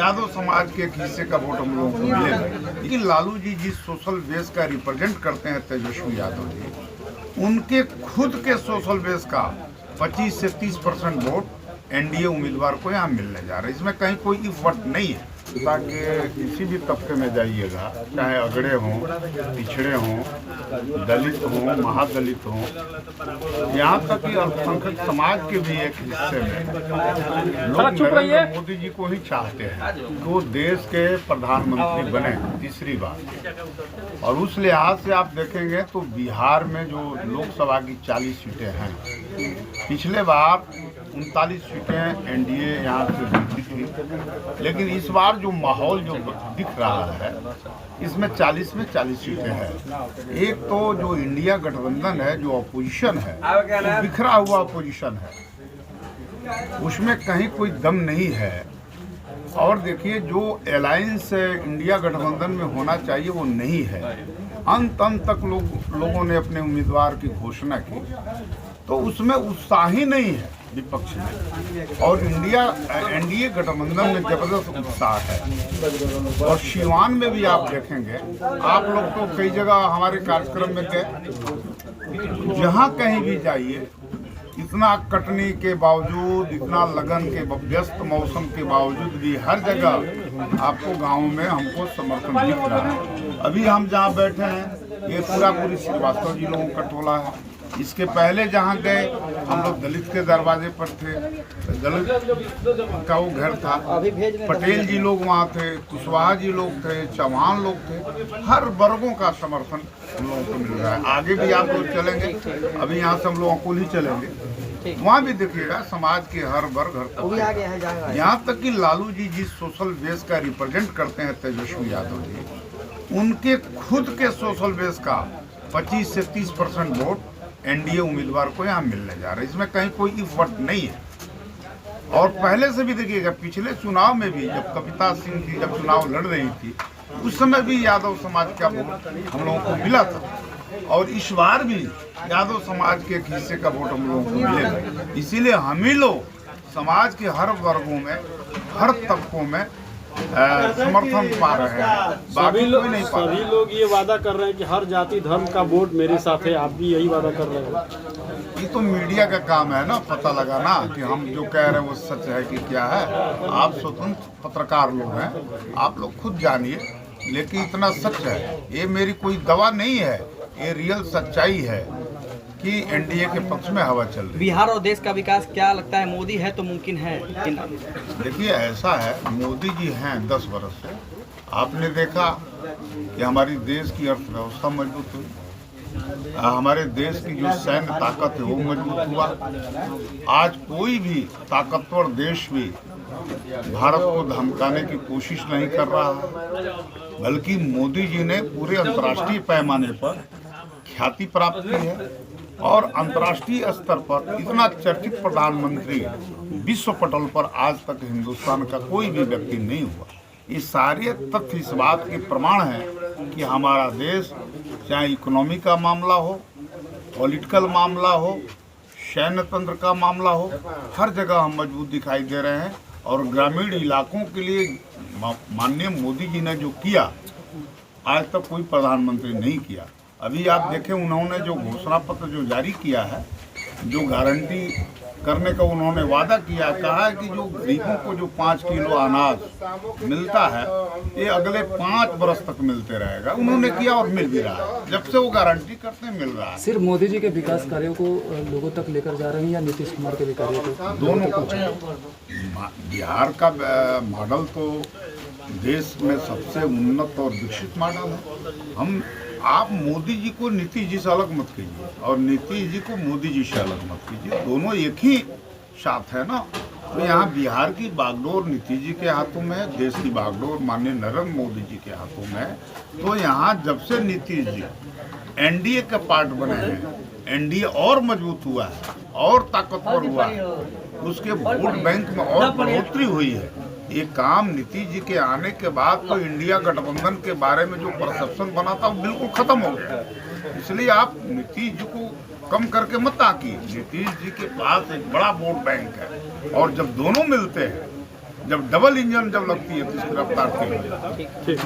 यादव समाज के एक हिस्से का वोट हम लोगों को मिलेगा। लेकिन लालू जी जिस सोशल बेस का रिप्रेजेंट करते हैं तेजस्वी यादव जी, उनके खुद के सोशल बेस का 25 से 30% वोट एनडीए उम्मीदवार को यहाँ मिलने जा रहा है। इसमें कहीं कोई इफर्ट नहीं है। ताकि किसी भी तबके में जाइएगा, चाहे अगड़े हों, पिछड़े हों, दलित हों, महादलित हों, यहाँ तक कि अल्पसंख्यक समाज के भी एक हिस्से में लोग नरेंद्र मोदी जी को ही चाहते हैं कि वो देश के प्रधानमंत्री बने तीसरी बार। और उस लिहाज से आप देखेंगे तो बिहार में जो लोकसभा की 40 सीटें हैं, पिछले बार 39 सीटें एनडीए यहाँ से जीती थी, लेकिन इस बार जो माहौल जो दिख रहा है इसमें 40 में 40 सीटें हैं। एक तो जो इंडिया गठबंधन है, जो अपोजिशन है, तो बिखरा हुआ अपोजिशन है, उसमें कहीं कोई दम नहीं है। और देखिए जो अलायंस इंडिया गठबंधन में होना चाहिए वो नहीं है। अंत तक लोगों ने अपने उम्मीदवार की घोषणा की, तो उसमें उत्साह ही नहीं है विपक्ष में। और एनडीए गठबंधन में जबरदस्त उत्साह है। और सीवान में भी आप देखेंगे, आप लोग तो कई जगह हमारे कार्यक्रम में गए, जहाँ कहीं भी जाइए, इतना कटनी के बावजूद, इतना लगन के व्यस्त मौसम के बावजूद भी हर जगह आपको गाँव में हमको समर्थन दिख रहा है। अभी हम जहाँ बैठे हैं ये पूरी श्रीवास्तव जी लोगों का टोला है। इसके पहले जहाँ गए हम लोग दलित के दरवाजे पर थे, दलित का वो घर था, पटेल जी लोग वहाँ थे, कुशवाहा जी लोग थे, चौहान लोग थे, हर वर्गों का समर्थन हम लोगों को मिल रहा है। आगे भी आप लोग चलेंगे, अभी यहाँ से हम लोग अकुल ही चलेंगे, वहाँ भी देखिएगा समाज के हर वर्ग हर तबके। यहाँ तक कि लालू जी जिस सोशल बेस का रिप्रेजेंट करते हैं तेजस्वी यादव जी, उनके खुद के सोशल बेस का 25 से 30% वोट एनडीए उम्मीदवार को यहाँ मिलने जा रहा है। इसमें कहीं कोई इफर्ट नहीं है। और पहले से भी देखिएगा, पिछले चुनाव में भी जब कविता सिंह जी जब चुनाव लड़ रही थी, उस समय भी यादव समाज का वोट हम लोगों को मिला था। और इस बार भी यादव समाज के एक हिस्से का वोट हम लोगों को मिलेगा। इसीलिए हम ही लोग समाज के हर वर्गों में, हर तबकों में समर्थन पा रहे हैं। सभी लोग ये वादा कर रहे हैं कि हर जाति धर्म का वोट मेरे साथ है। आप भी यही वादा कर रहे हैं? ये तो मीडिया का काम है ना, पता लगाना कि हम जो कह रहे हैं वो सच है कि क्या है। आप स्वतंत्र पत्रकार लोग हैं, आप लोग खुद जानिए। लेकिन इतना सच है, ये मेरी कोई दवा नहीं है, ये रियल सच्चाई है कि एनडीए के पक्ष में हवा चल रही है। बिहार और देश का विकास क्या लगता है मोदी है तो मुमकिन है? देखिए ऐसा है, मोदी जी हैं 10 वर्ष से। आपने देखा कि हमारी देश की अर्थव्यवस्था मजबूत हुई, हमारे देश की जो सैन्य ताकत है वो मजबूत हुआ। आज कोई भी ताकतवर देश भी भारत को धमकाने की कोशिश नहीं कर रहा है, बल्कि मोदी जी ने पूरे अंतर्राष्ट्रीय पैमाने पर ख्याति प्राप्त की है। और अंतर्राष्ट्रीय स्तर पर इतना चर्चित प्रधानमंत्री विश्व पटल पर आज तक हिंदुस्तान का कोई भी व्यक्ति नहीं हुआ। ये सारे तथ्य इस बात के प्रमाण हैं कि हमारा देश, चाहे इकोनॉमी का मामला हो, पॉलिटिकल मामला हो, सैन्य तंत्र का मामला हो, हर जगह हम मजबूत दिखाई दे रहे हैं। और ग्रामीण इलाकों के लिए माननीय मोदी जी ने जो किया, आज तक कोई प्रधानमंत्री नहीं किया। अभी आप देखें, उन्होंने जो घोषणा पत्र जो जारी किया है, जो गारंटी करने का उन्होंने वादा किया, कहा है कि जो गरीबों को जो 5 किलो अनाज मिलता है ये अगले 5 वर्ष तक मिलते रहेगा। उन्होंने किया और मिल भी रहा है। जब से वो गारंटी करते हैं मिल रहा है। सिर्फ मोदी जी के विकास कार्यों को लोगों तक लेकर जा रहे हैं या नीतीश कुमार के भी कार्यों को? दोनों को। बिहार का मॉडल तो देश में सबसे उन्नत और विकसित मॉडल है। आप मोदी जी को नीतीश जी से अलग मत कीजिए और नीतीश जी को मोदी जी से अलग मत कीजिए, दोनों एक ही साथ है ना। तो यहाँ बिहार की बागडोर नीतीश जी के हाथों में है, देश की बागडोर माननीय नरेंद्र मोदी जी के हाथों में है। तो यहाँ जब से नीतीश जी एनडीए के पार्ट बने हैं, एनडीए और मजबूत हुआ है और ताकतवर हुआ है, उसके वोट बैंक में और बढ़ोतरी हुई है। ये काम नीतीश जी के आने के बाद तो इंडिया गठबंधन के बारे में जो परसेप्शन बना था वो बिल्कुल खत्म हो गया। इसलिए आप नीतीश जी को कम करके मत आकिए। नीतीश जी के पास एक बड़ा वोट बैंक है और जब दोनों मिलते हैं, जब डबल इंजन जब लगती है तो इसकी रफ्तार तेज हो जाती है। ठीक